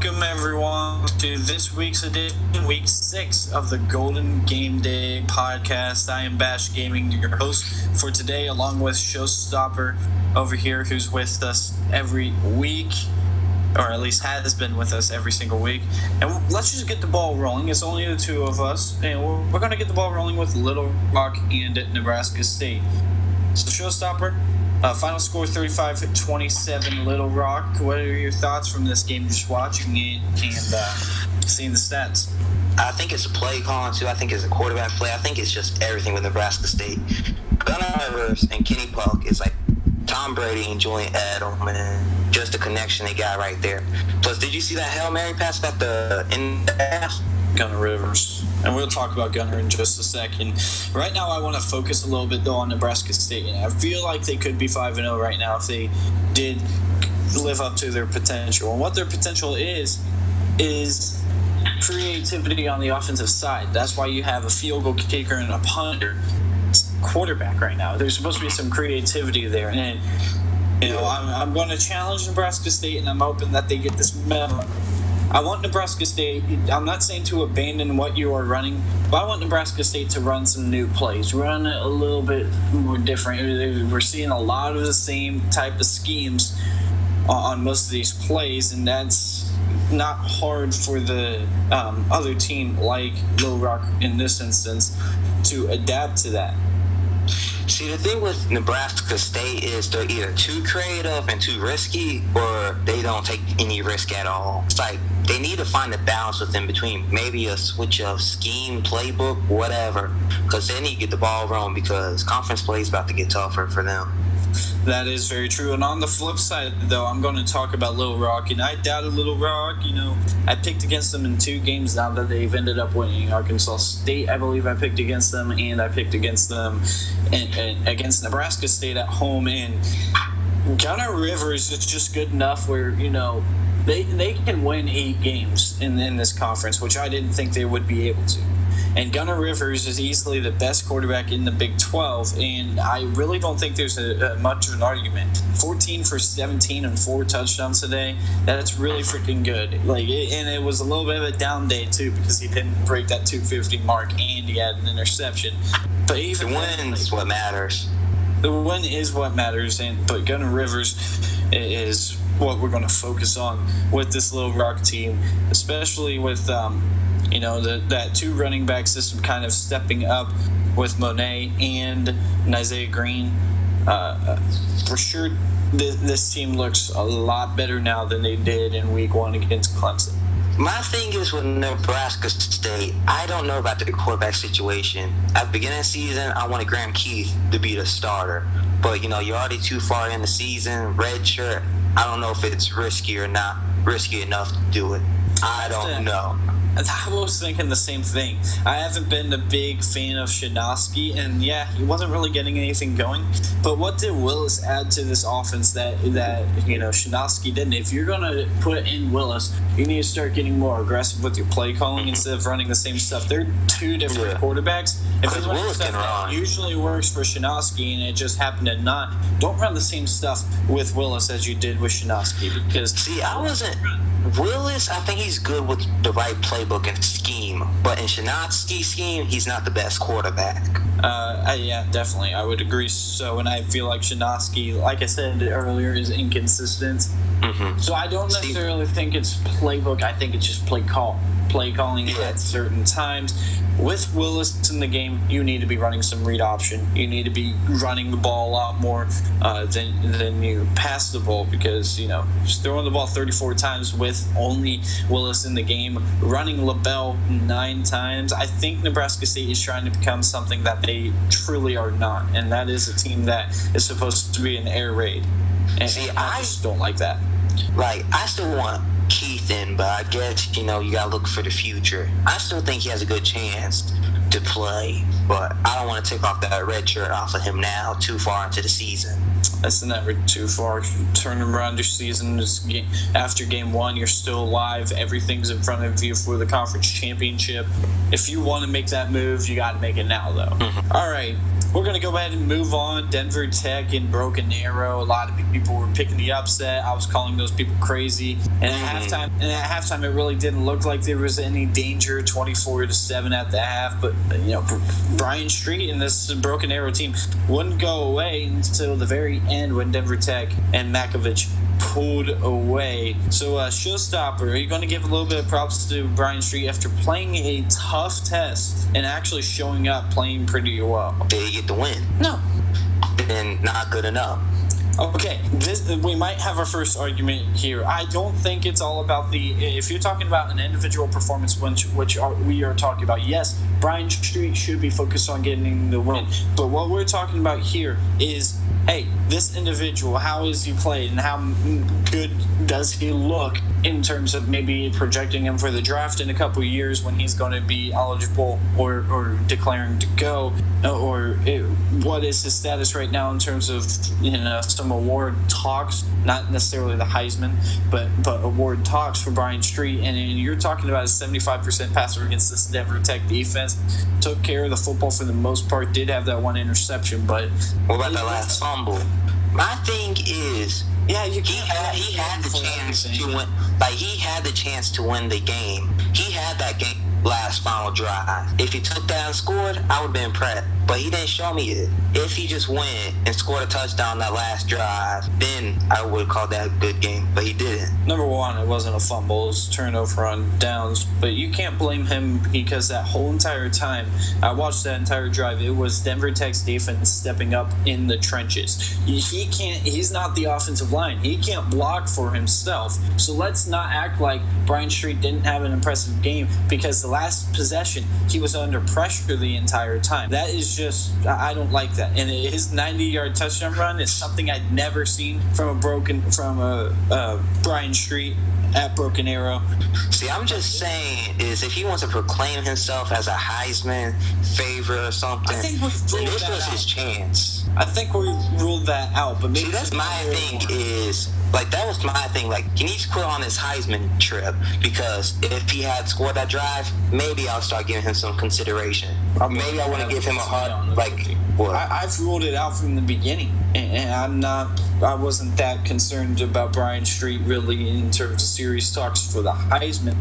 Welcome, everyone, to this week's edition, week 6 of the Golden Gameday podcast. I am Bash Gaming, your host for today, along with Showstopper over here, who's with us every week, or at least has been with us every single week. And let's just get the ball rolling. It's only the two of us, and we're going to get the ball rolling with Little Rock and Nebraska State. So, Showstopper, final score 35-27 Little Rock. What are your thoughts from this game, just watching it and seeing the stats? I think it's a play calling too. I think it's a quarterback play. I think it's just everything with Nebraska State. Gunnar Rivers and Kenny Puck is like Tom Brady and Julian Edelman. Just the connection they got right there. Plus, did you see that Hail Mary pass at the end of the half? Gunnar Rivers. And we'll talk about Gunnar in just a second. Right now, I want to focus a little bit, though, on Nebraska State. And I feel like they could be 5-0 right now if they did live up to their potential. And what their potential is creativity on the offensive side. That's why you have a field goal kicker and a punter quarterback right now. There's supposed to be some creativity there. And, you know, I'm going to challenge Nebraska State, and I'm hoping that they get this memo. I want Nebraska State, I'm not saying to abandon what you are running, but I want Nebraska State to run some new plays, run it a little bit more different. We're seeing a lot of the same type of schemes on most of these plays, and that's not hard for the other team like Little Rock in this instance to adapt to that. See, the thing with Nebraska State is they're either too creative and too risky, or they don't take any risk at all. It's like they need to find a balance within between maybe a switch of scheme, playbook, whatever, because they need to get the ball rolling because conference play is about to get tougher for them. That is very true. And on the flip side, though, I'm going to talk about Little Rock. And I doubted Little Rock. You know, I picked against them in 2 games now that they've ended up winning. Arkansas State, I believe I picked against them, and I picked against them and against Nebraska State at home. And Gunnar Rivers is just good enough where, you know, they can win 8 games in this conference, which I didn't think they would be able to. And Gunnar Rivers is easily the best quarterback in the Big 12, and I really don't think there's much of an argument. 14 for 17 and 4 touchdowns today, that's really freaking good. And it was a little bit of a down day, too, because he didn't break that 250 mark, and he had an interception. But even the win is what matters. The win is what matters, but Gunnar Rivers is what we're going to focus on with this Little Rock team, especially with you know, that 2 running back system kind of stepping up with Monet and Isaiah Green. For sure, this team looks a lot better now than they did in week 1 against Clemson. My thing is with Nebraska State, I don't know about the quarterback situation. At the beginning of the season, I wanted Graham Keith to be the starter. But, you know, you're already too far in the season, red shirt. I don't know if it's risky or not risky enough to do it. I don't know. I was thinking the same thing. I haven't been a big fan of Shinosky, and yeah, he wasn't really getting anything going. But what did Willis add to this offense that you know, Shinosky didn't? If you're going to put in Willis, you need to start getting more aggressive with your play calling instead of running the same stuff. They're 2 different quarterbacks. If it's running stuff that usually works for Shinosky and it just happened to not, don't run the same stuff with Willis as you did with Shinosky, because Willis, I think he's good with the right playbook and scheme, but in Shinosky's scheme, he's not the best quarterback. Yeah, definitely. I would agree so, and I feel like Shinosky, like I said earlier, is inconsistent. Mm-hmm. So I don't necessarily think it's playbook. I think it's just play calling at certain times. With Willis in the game, you need to be running some read option. You need to be running the ball a lot more than you pass the ball, because, you know, just throwing the ball 34 times with only Willis in the game, running LaBelle 9 times. I think Nebraska State is trying to become something that they truly are not, and that is a team that is supposed to be an air raid. And I just don't like that. Like, I still want Keith in, but I guess, you know, you gotta look for the future. I still think he has a good chance to play, but I don't want to take off that red shirt off of him now too far into the season. That's never too far. Turn around your season. After game 1, you're still alive. Everything's in front of you for the conference championship. If you want to make that move, you got to make it now, though. Mm-hmm. All right. we're going to go ahead and move on. Denver Tech and Broken Arrow. A lot of people were picking the upset. I was calling those people crazy. And at halftime, it really didn't look like there was any danger. 24-7 at the half. But Bryant Street and this Broken Arrow team wouldn't go away until the very end when Denver Tech and Makovich pulled away. So, showstopper, are you going to give a little bit of props to Bryant Street after playing a tough test and actually showing up playing pretty well? Did he get the win? No. Then not good enough. Okay, we might have our first argument here. I don't think it's all about if you're talking about an individual performance, we are talking about, yes, Bryant Street should be focused on getting the win. But what we're talking about here is, hey, this individual, how is he played and how good does he look in terms of maybe projecting him for the draft in a couple of years when he's going to be eligible or declaring to go, or what is his status right now in terms of some award talks, not necessarily the Heisman, but award talks for Bryant Street. And you're talking about a 75% passer against this Denver Tech defense. Took care of the football for the most part. Did have that one interception, but what about the last fumble? My thing is, yeah, he had the chance to win. Like, he had the chance to win the game. He had that game last final drive. If he took that and scored, I would have been impressed. But he didn't show me it. If he just went and scored a touchdown that last drive, then I would call that a good game. But he didn't. Number one, it wasn't a fumble. It was a turnover on downs. But you can't blame him because that whole entire time, I watched that entire drive, it was Denver Tech's defense stepping up in the trenches. He's not the offensive line. He can't block for himself. So let's not act like Bryant Street didn't have an impressive game because the last possession, he was under pressure the entire time. That is just, I don't like that. And his 90-yard touchdown run is something I'd never seen from a Bryant Street at Broken Arrow. See, I'm just saying is if he wants to proclaim himself as a Heisman favorite or something, I think then this was his chance. I think we ruled that out, but maybe see, that's my thing is, like, that was my thing. Like, he needs to quit on his Heisman trip because if he had scored that drive, maybe I'll start giving him some consideration. Maybe I want to give him a hard, like, what? I've ruled it out from the beginning, and I wasn't that concerned about Bryant Street really in terms of serious talks for the Heisman.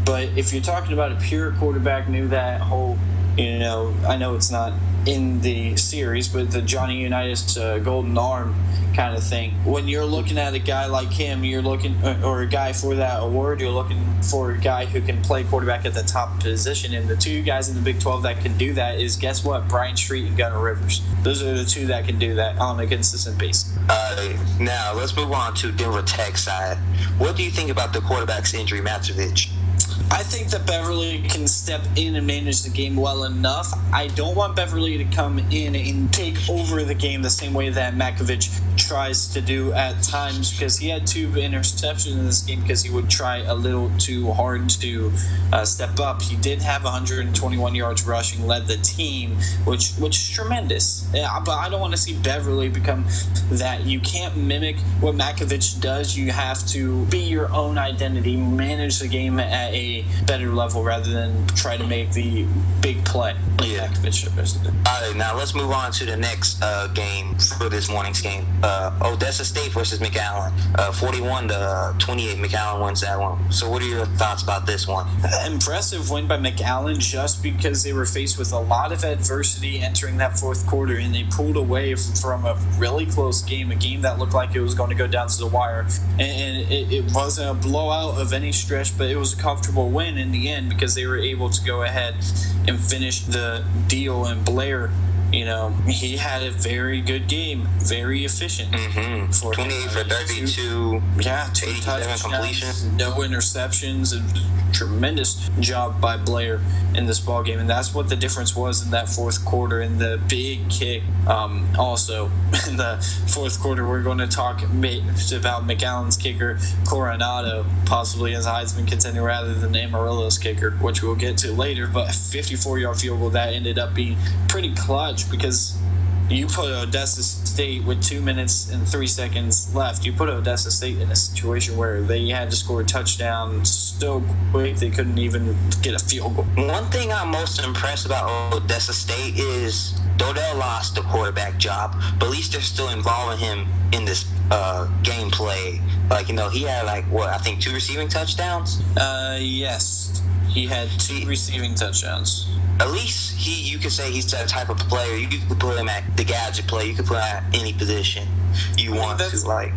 But if you're talking about a pure quarterback, maybe that whole, I know it's not in the series, but the Johnny Unitas golden arm kind of thing. When you're looking at a guy like him, you're looking, or a guy for that award, you're looking for a guy who can play quarterback at the top position. And the two guys in the Big 12 that can do that is, guess what? Bryant Street and Gunnar Rivers. Those are the two that can do that on a consistent basis. Now, let's move on to Denver Tech side. What do you think about the quarterback's injury, Matovich? I think that Beverly can step in and manage the game well enough. I don't want Beverly to come in and take over the game the same way that Makovich tries to do at times, because he had 2 interceptions in this game because he would try a little too hard to step up. He did have 121 yards rushing, led the team, which is tremendous. But I don't want to see Beverly become that. You can't mimic what Makovich does. You have to be your own identity, manage the game at a better level rather than try to make the big play. Yeah. All right, now let's move on to the next game for this morning's game. Odessa State versus McAllen. 41-28, McAllen wins that one. So what are your thoughts about this one? Impressive win by McAllen just because they were faced with a lot of adversity entering that fourth quarter, and they pulled away from a really close game, a game that looked like it was going to go down to the wire. And it wasn't a blowout of any stretch, but it was a comfortable win in the end because they were able to go ahead and finish the deal. And Blair, he had a very good game, very efficient. 28 for 32. Yeah, 2 touchdowns, completions, no interceptions. A tremendous job by Blair in this ball game, and that's what the difference was in that fourth quarter. And the big kick, also in the fourth quarter, we're going to talk about McAllen's kicker Coronado, possibly as a Heisman contender rather than Amarillo's kicker, which we'll get to later. But a 54-yard field goal that ended up being pretty clutch because you put Odessa State with 2 minutes and 3 seconds left. You put Odessa State in a situation where they had to score a touchdown so quick they couldn't even get a field goal. One thing I'm most impressed about Odessa State is Odell lost the quarterback job, but at least they're still involving him in this gameplay. Like, he had I think 2 receiving touchdowns. Yes, he had 2 receiving touchdowns. At least you could say he's that type of player. You could put him at the gadget play. You could put him at any position you want to.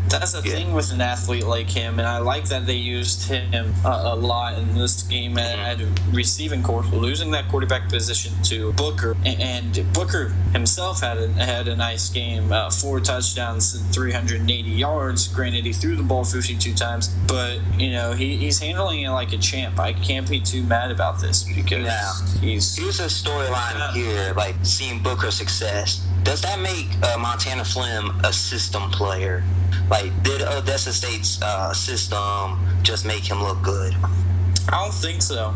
That's the thing with an athlete like him, and I like that they used him a lot in this game at receiving court, losing that quarterback position to Booker, and Booker himself had a nice game, 4 touchdowns and 380 yards. Granted, he threw the ball 52 times, but he's handling it like a champ. I can't be too mad about this because here's a storyline here, like seeing Booker's success. Does that make Montana Flynn a system player? Like, did Odessa State's system just make him look good? I don't think so.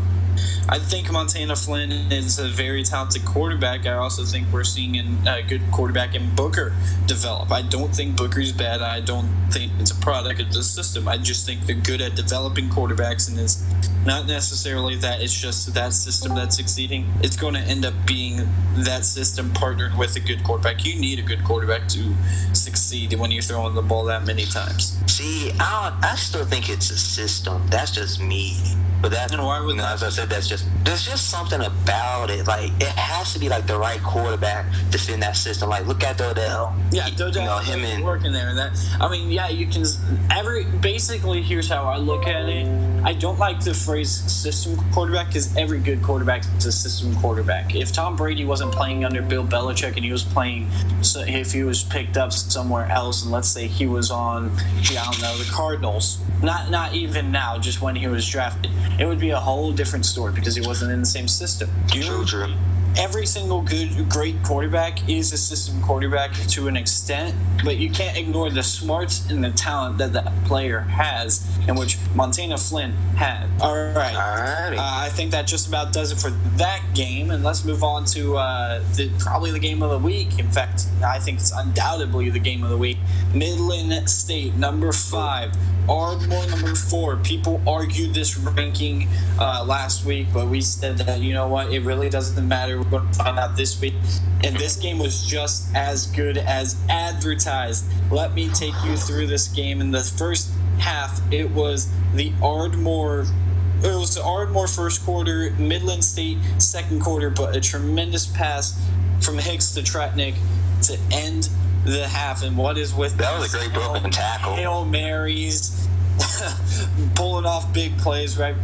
I think Montana Flynn is a very talented quarterback. I also think we're seeing a good quarterback in Booker develop. I don't think Booker's bad. I don't think it's a product of the system. I just think they're good at developing quarterbacks, and it's not necessarily that it's just that system that's succeeding. It's going to end up being that system partnered with a good quarterback. You need a good quarterback to succeed when you're throwing the ball that many times. See, I still think it's a system. That's just me. But that's, as I said, there's just something about it. Like, it has to be like the right quarterback to fit in that system. Like, look at Odell. Yeah, Odell, him and working there. You can basically, here's how I look at it. I don't like the phrase system quarterback because every good quarterback is a system quarterback. If Tom Brady wasn't playing under Bill Belichick and he was playing, so if he was picked up somewhere else, and let's say he was on, the Cardinals, not even now, just when he was drafted, it would be a whole different story because he wasn't in the same system. True. Every single great quarterback is a system quarterback to an extent, but you can't ignore the smarts and the talent that player has, and which Montana Flynn had. All right. I think that just about does it for that game, and let's move on to probably the game of the week. In fact, I think it's undoubtedly the game of the week. Midland State, number 5. Ardmore, number 4. People argued this ranking last week, but we said that, it really doesn't matter. We're going to find out this week. And this game was just as good as advertised. Let me take you through this game. In the first half, it was the Ardmore first quarter, Midland State second quarter, but a tremendous pass from Hicks to Tretnick to end the half. And what is with that was a great broken tackle. Hail Marys, pulling off big plays right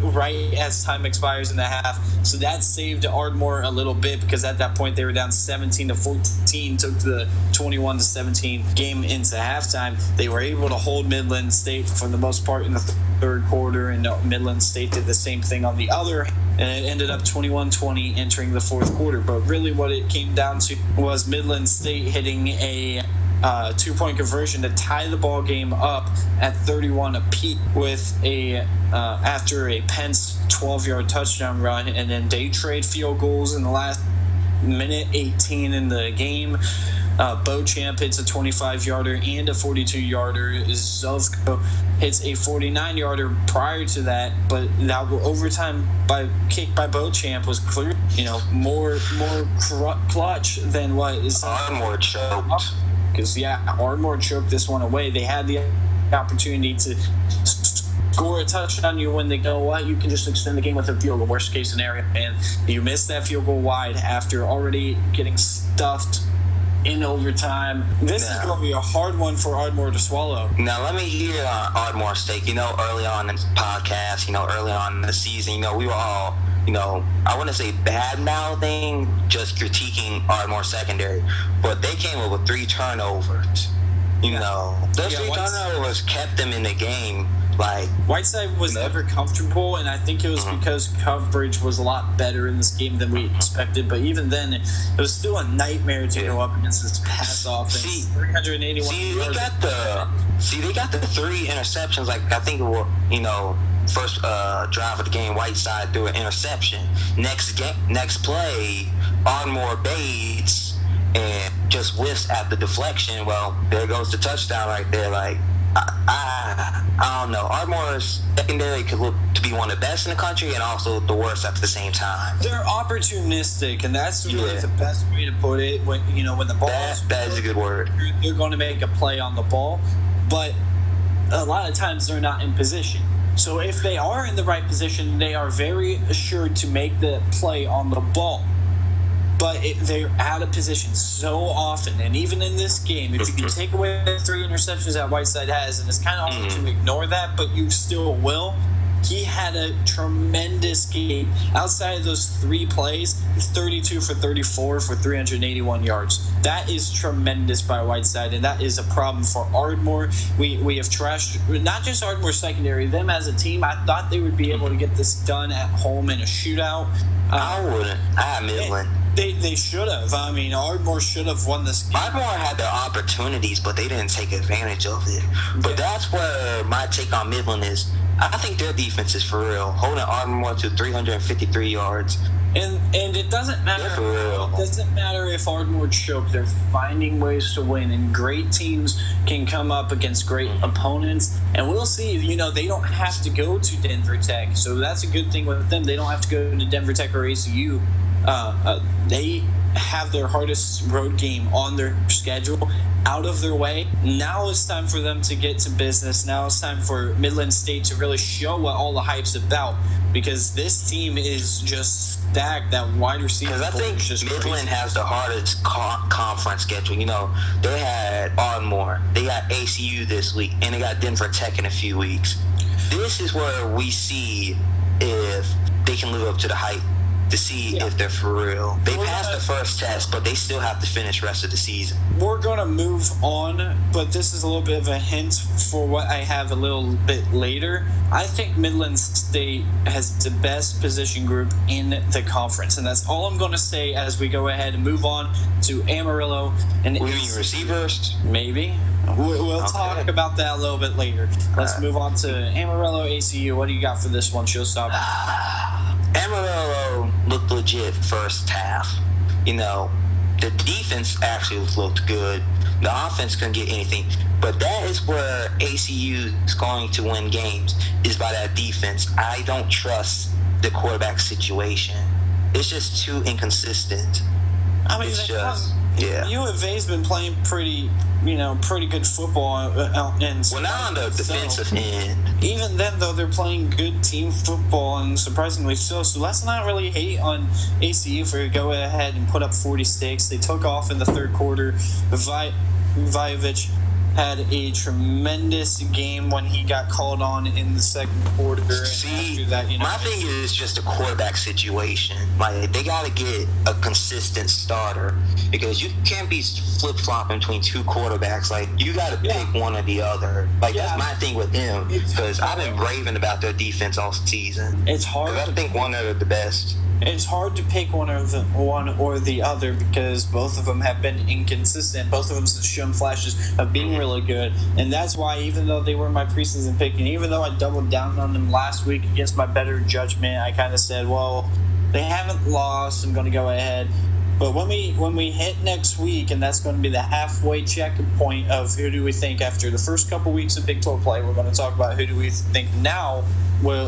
as time expires in the half. So that saved Ardmore a little bit because at that point they were down 17-14, took the 21-17 game into halftime. They were able to hold Midland State for the most part in the third quarter, and Midland State did the same thing on the other, and it ended up 21-20 entering the fourth quarter. But really what it came down to was Midland State hitting a 2-point conversion to tie the ball game up at 31 apiece with after a Pence 12-yard touchdown run, and then day trade field goals in the last minute 18 in the game. Beauchamp hits a 25-yarder and a 42-yarder. Zovko hits a 49-yarder prior to that, but that overtime kick by Beauchamp was clear, more clutch than what is Ardmore choked. Because, Ardmore choked this one away. They had the opportunity to score a touchdown. When they go, you can just extend the game with a field goal, worst case scenario. And you missed that field goal wide after already getting stuffed in overtime. This is going to be a hard one for Ardmore to swallow. Now, let me hear Ardmore's take. Early on in the podcast, early on in the season, we were all, I wouldn't say bad-mouthing, just critiquing Ardmore secondary. But they came up with 3 turnovers. Those 3 turnovers kept them in the game. Like, Whiteside was never comfortable, and I think it was because coverage was a lot better in this game than we expected. But even then, it was still a nightmare to go up against this pass offense. 381. They got the 3 interceptions. Like, I think it was, first drive of the game, Whiteside threw an interception. Next play, Ardmore baits and just whiffs at the deflection. Well, there goes the touchdown right there. Like, I don't know. Ardmore's secondary could look to be one of the best in the country and also the worst at the same time. They're opportunistic, and that's really the best way to put it. When the ball that is a good word. They're going to make a play on the ball, but a lot of times they're not in position. So if they are in the right position, they are very assured to make the play on the ball. But they're out of position so often. And even in this game, if you can take away the 3 interceptions that Whiteside has, and it's kind of hard to ignore that, but you still will, he had a tremendous game. Outside of those 3 plays, 32 for 34 for 381 yards. That is tremendous by Whiteside, and that is a problem for Ardmore. We have trashed, not just Ardmore's secondary, them as a team. I thought they would be able to get this done at home in a shootout. I wouldn't. I have Midland. They should have. I mean, Ardmore should have won this game. Ardmore had their opportunities, but they didn't take advantage of it. But that's where my take on Midland is. I think their defense is for real, holding Ardmore to 353 yards. And it doesn't matter. For real. It doesn't matter if Ardmore choke. They're finding ways to win, and great teams can come up against great opponents. And we'll see. They don't have to go to Denver Tech, so that's a good thing with them. They don't have to go to Denver Tech or ACU. They have their hardest road game on their schedule out of their way. Now it's time for them to get to business. Now it's time for Midland State to really show what all the hype's about, because this team is just stacked. That wide receiver. Because I think Midland has the hardest conference schedule. They had Ardmore, they got ACU this week, and they got Denver Tech in a few weeks. This is where we see if they can live up to the hype, to see if they're for real. They passed the first test, but they still have to finish the rest of the season. We're going to move on, but this is a little bit of a hint for what I have a little bit later. I think Midland State has the best position group in the conference, and that's all I'm going to say as we go ahead and move on to Amarillo. And we mean receivers? Maybe. We'll talk about that a little bit later. Let's move on to Amarillo, ACU. What do you got for this one, Showstopper? Amarillo looked legit first half. The defense actually looked good. The offense couldn't get anything. But that is where ACU is going to win games, is by that defense. I don't trust the quarterback situation. It's just too inconsistent. I mean, U of A's been playing pretty good football. Well, not on the defensive end. Even then, though, they're playing good team football, and surprisingly so. So let's not really hate on ACU for go ahead and put up 46. They took off in the third quarter. Vajovich had a tremendous game when he got called on in the second quarter. See, after that, my thing is just a quarterback situation. Like, they got to get a consistent starter, because you can't be flip-flopping between 2 quarterbacks. Like, you got to pick one or the other. Like, that's my thing with them, because I've been raving about their defense all season. It's hard. I think one of the best. It's hard to pick one or the other, because both of them have been inconsistent. Both of them have shown flashes of being really good, and that's why, even though they were my preseason pick, and even though I doubled down on them last week against my better judgment, I kind of said, well, they haven't lost, I'm going to go ahead. But when we hit next week, and that's going to be the halfway checkpoint of who do we think after the first couple weeks of Big 12 play, we're going to talk about who do we think now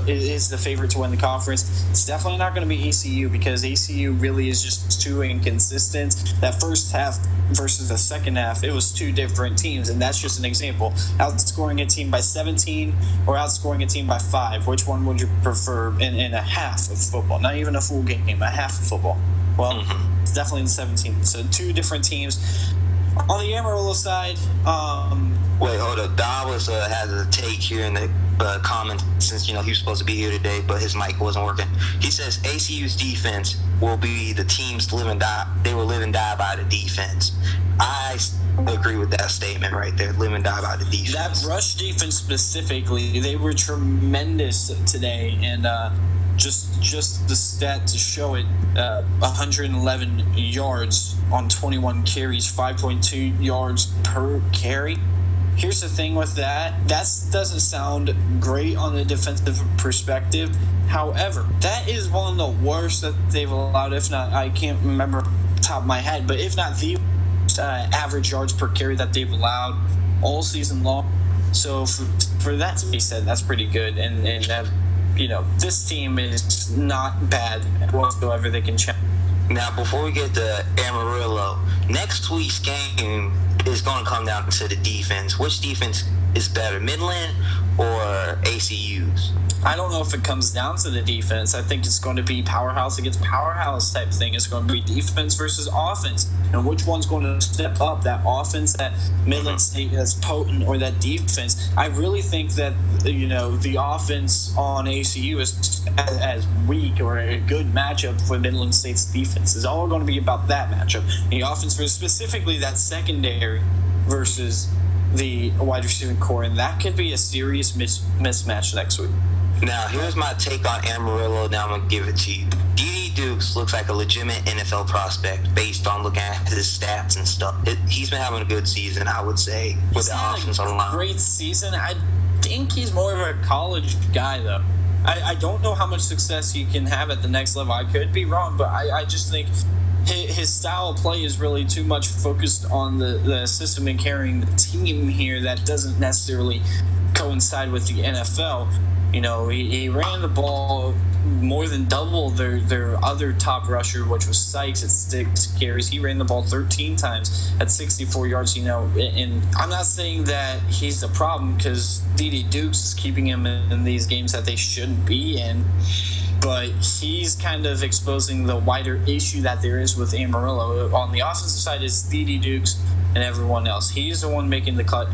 is the favorite to win the conference. It's definitely not going to be ECU, because ECU really is just too inconsistent. That first half versus the second half, it was 2 different teams, and that's just an example. Outscoring a team by 17 or outscoring a team by 5, which one would you prefer in a half of football? Not even a full game, a half of football. Well, it's definitely in 17. So 2 different teams. On the Amarillo side, wait, hold up. Dawes has a take here in the comment, since he was supposed to be here today, but his mic wasn't working. He says ACU's defense will be the team's live and die. They will live and die by the defense. I agree with that statement right there. Live and die by the defense. That rush defense specifically, they were tremendous today, and just the stat to show it, 111 yards on 21 carries, 5.2 yards per carry. Here's the thing with that. That doesn't sound great on the defensive perspective. However, that is one of the worst that they've allowed, if not, I can't remember top of my head, but if not the average yards per carry that they've allowed all season long. So for that to be said, that's pretty good. And this team is not bad whatsoever. They can check. Now, before we get to Amarillo, next week's game is going to come down to the defense. Which defense is better, Midland or ACU's? I don't know if it comes down to the defense. I think it's going to be powerhouse against powerhouse type thing. It's going to be defense versus offense. And which one's going to step up, that offense that Midland State is potent or that defense? I really think that, the offense on ACU is as weak or a good matchup for Midland State's defense. It's all going to be about that matchup. The offense for specifically that secondary versus the wide receiving core. And that could be a serious mismatch next week. Now, here's my take on Amarillo. Now I'm going to give it to you. D.D. Dukes looks like a legitimate NFL prospect based on looking at his stats and stuff. He's been having a good season, I would say, with the offense on the line. Great season. I think he's more of a college guy, though. I don't know how much success he can have at the next level. I could be wrong, but I just think his style of play is really too much focused on the system and carrying the team here that doesn't necessarily coincide with the NFL. He ran the ball more than double their other top rusher, which was Sykes at 6 carries. He ran the ball 13 times at 64 yards, and I'm not saying that he's the problem because D.D. Dukes is keeping him in these games that they shouldn't be in, but he's kind of exposing the wider issue that there is with Amarillo. On the offensive side is D.D. Dukes and everyone else. He's the one making the clutch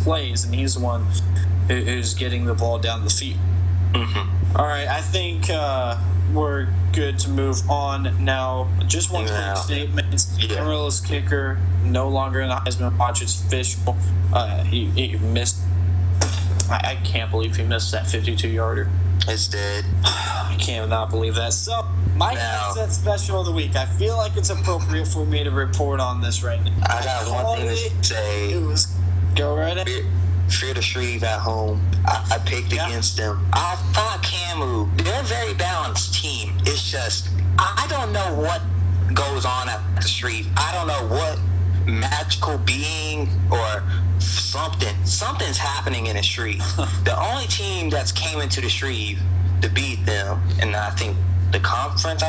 plays, and he's the one who's getting the ball down the field. Mm-hmm. All right, I think we're good to move on now. Just one quick statement. Amarillo's kicker no longer in the Heisman watch. It's official. He missed. I can't believe he missed that 52-yarder. It's dead. I cannot believe that. So, my headset special of the week. I feel like it's appropriate for me to report on this right now. I got one thing to say. Go right ahead. Fear the Shreve at home. I picked against them. I thought Camu, they're a very balanced team. It's just, I don't know what goes on at the Shreve. I don't know what magical being or something's happening in the Shreve. The only team that's came into the Shreve to beat them, and I think the conference,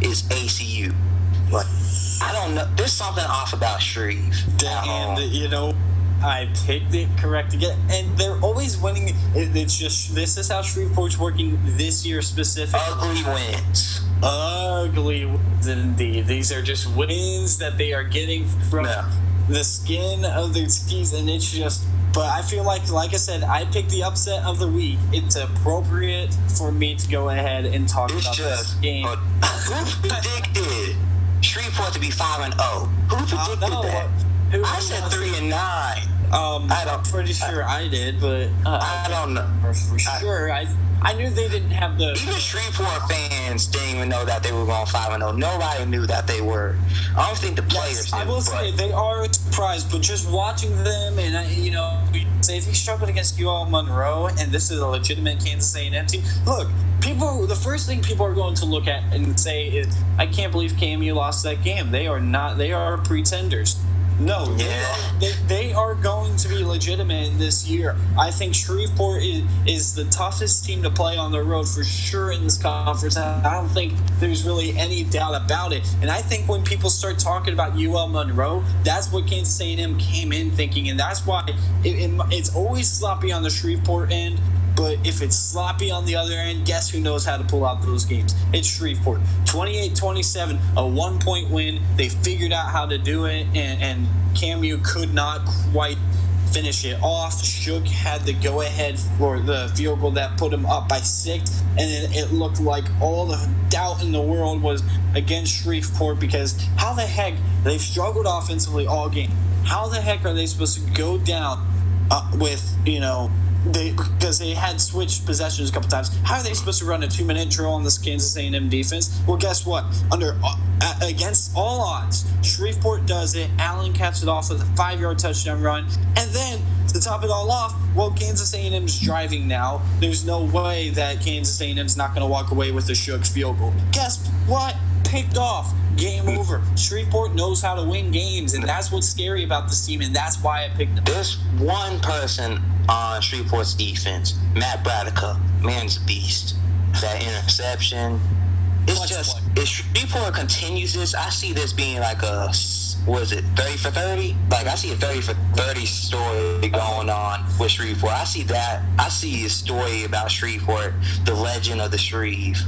is ACU. But I don't know. There's something off about Shreve. And, I picked it correct again, and they're always winning. It's just this is how Shreveport's working this year specifically. Ugly wins indeed. These are just wins that they are getting from the skin of their teeth, and it's just. But I feel like I said, I picked the upset of the week. It's appropriate for me to go ahead and talk about this game. Who predicted Shreveport to be 5-0? Who predicted that? I said 3-9. I'm pretty sure I did, but I don't know for sure. I knew they didn't have the. Even Shreveport fans didn't even know that they were going 5-0. Nobody knew that they were. I don't think the players. Yes, I will say they are surprised, but just watching them, and say if you struggled against UL Monroe, and this is a legitimate Kansas A&M team. Look, the first thing people are going to look at and say is, I can't believe KMU lost that game. They are not. They are pretenders. No, they are going to be legitimate this year. I think Shreveport is the toughest team to play on the road for sure in this conference. I don't think there's really any doubt about it. And I think when people start talking about UL Monroe, that's what Kansas A&M came in thinking, and that's why it's always sloppy on the Shreveport end. But if it's sloppy on the other end, guess who knows how to pull out those games? It's Shreveport. 28-27, a 1-point win. They figured out how to do it, and CAMU could not quite finish it off. Shook had the go-ahead for the field goal that put him up by 6, and then it looked like all the doubt in the world was against Shreveport because how the heck, they've struggled offensively all game. How the heck are they supposed to go down with, because they had switched possessions a couple times. How are they supposed to run a 2-minute drill on this Kansas A&M defense? Well, guess what? Against all odds, Shreveport does it. Allen caps it off with a 5-yard touchdown run. And then, to top it all off, Kansas A&M's driving now. There's no way that Kansas A&M's not going to walk away with a shook field goal. Guess what? Picked off. Game over. Shreveport knows how to win games, and that's what's scary about this team, and that's why I picked them. There's one person on Shreveport's defense. Matt Bradica, man's a beast. That interception. It's just, if Shreveport continues this, I see this being like a, what is it, 30 for 30? Like, I see a 30 for 30 story going on with Shreveport. I see a story about Shreveport, the legend of the Shreve.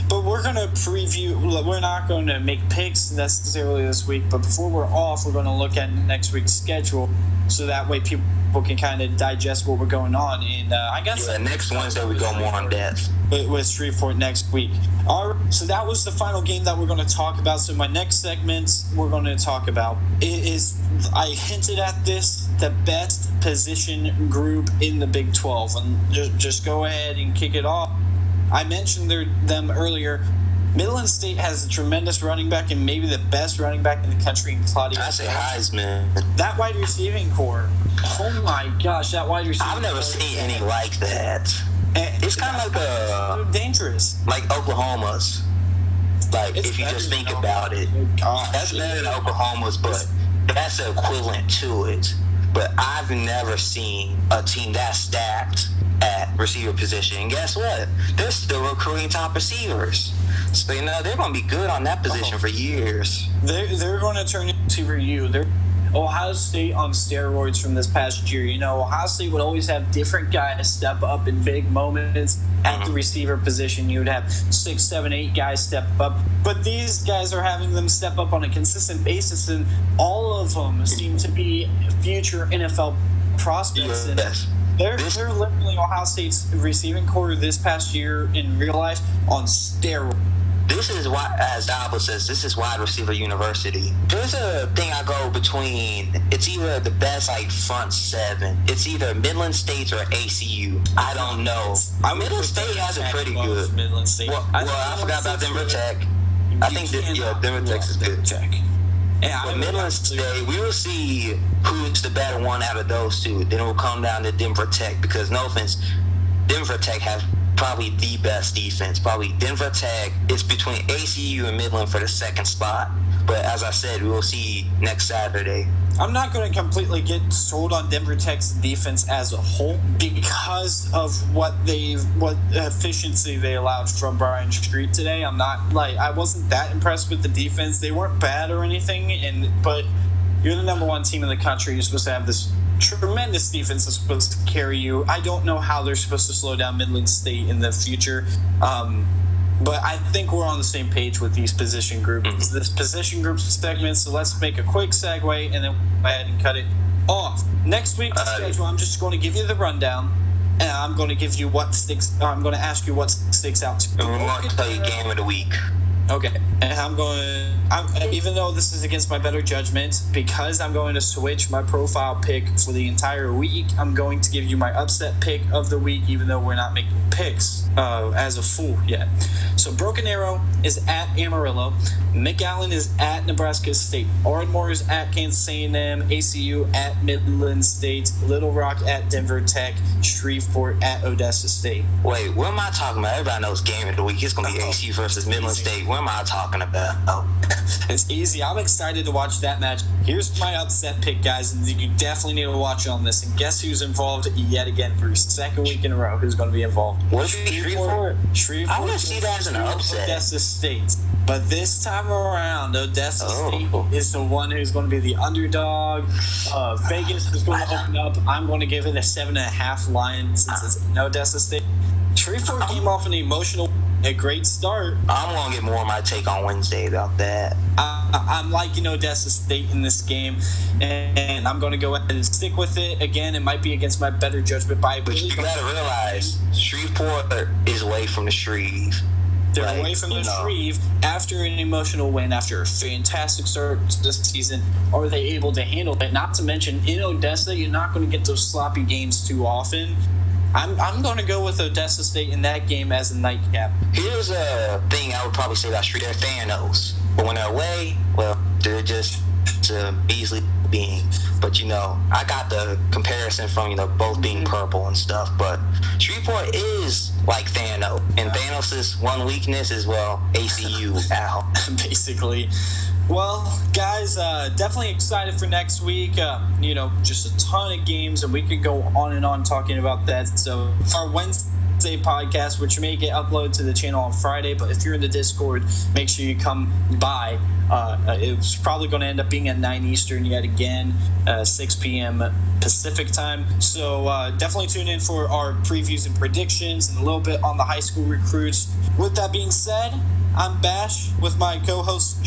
But we're going to preview, we're not going to make picks necessarily this week, but before we're off, we're going to look at next week's schedule so that way people can kind of digest what we're going on. And I guess next Wednesday we go more in depth with Shreveport next week. All right, so that was the final game that we're going to talk about. So my next segment we're going to talk about is, I hinted at this, the best position group in the Big 12. And just go ahead and kick it off. I mentioned them earlier. Midland State has a tremendous running back and maybe the best running back in the country in Claudio. I say Heisman. That wide receiving core. Oh my gosh, that wide receiving I've never seen any like that. It's kind of like dangerous. Like Oklahoma's. Like, It's if you better just think than about it. Gosh. That's better than Oklahoma's, but that's the equivalent to it. But I've never seen a team that stacked at receiver position. And guess what? They're still recruiting top receivers. So, they're going to be good on that position for years. They're going to turn into receiver U. They're Ohio State on steroids from this past year. Ohio State would always have different guys step up in big moments at the receiver position. You would have 6, 7, 8 guys step up. But these guys are having them step up on a consistent basis, and all of them seem to be future NFL prospects. Yes. They're literally Ohio State's receiving core this past year in real life on steroids. This is why, as Alba says, this is wide receiver university. There's a thing I go between. It's either the best front seven. It's either Midland State or ACU. I don't know. Midland State has it pretty good. Midland State. Well, I forgot about Denver Tech. I think Denver Tech is good. But Midland State, we will see who's the better one out of those two. Then it will come down to Denver Tech because, no offense, Denver Tech has probably the best defense. Probably Denver Tech. It's between ACU and Midland for the second spot. But as I said, we will see next Saturday. I'm not going to completely get sold on Denver Tech's defense as a whole because of what efficiency they allowed from Brian Street today. I wasn't that impressed with the defense. They weren't bad or anything, but you're the number one team in the country. You're supposed to have this tremendous defense that's supposed to carry you. I don't know how they're supposed to slow down Midland State in the future. But I think we're on the same page with these position groups. This position group segment, so let's make a quick segue and then go ahead and cut it off. Next week's schedule, I'm just going to give you the rundown, and I'm going to give you I'm going to ask you what sticks out to you. And we're going to tell you game of the week. Okay, and even though this is against my better judgment, because I'm going to switch my profile pick for the entire week, I'm going to give you my upset pick of the week, even though we're not making picks as a fool yet. So Broken Arrow is at Amarillo, McAllen is at Nebraska State, Ardmore is at Kansas A&M, ACU at Midland State, Little Rock at Denver Tech, Shreveport at Odessa State. Wait, what am I talking about? Everybody knows game of the week. It's going to be ACU versus Midland State. What am I talking about? It's easy. I'm excited to watch that match. Here's my upset pick, guys, and you definitely need to watch on this. And guess who's involved yet again for second week in a row? Who's going to be involved? What's Shreveport? I want to see that as an upset. Odessa State. But this time around, Odessa State is the one who's going to be the underdog. Vegas is going to open up. I'm going to give it a 7.5 line since it's in Odessa State. Shreveport came off a great start. I'm going to get more of my take on Wednesday about that. I'm liking Odessa State in this game, and I'm going to go ahead and stick with it. Again, it might be against my better judgment. But you got to realize, Shreveport is away from the Shreve. They're away from the Shreve after an emotional win, after a fantastic start this season. Are they able to handle it? Not to mention, in Odessa, you're not going to get those sloppy games too often. I'm going to go with Odessa State in that game as a nightcap. Here's a thing I would probably say about Shreve. They're fan-os. But when they're away, well, they're just easily being. But, I got the comparison from, both being purple and stuff. But Shreveport is like Thanos. And Thanos' one weakness is, ACU out. Basically. Well, guys, definitely excited for next week. Just a ton of games, and we could go on and on talking about that. So our Wednesday podcast, which may get uploaded to the channel on Friday, but if you're in the Discord, make sure you come by. It's probably going to end up being at 9 Eastern yet again, 6 p.m. Pacific time. So definitely tune in for our previews and predictions and a little bit on the high school recruits. With that being said, I'm Bash with my co-host,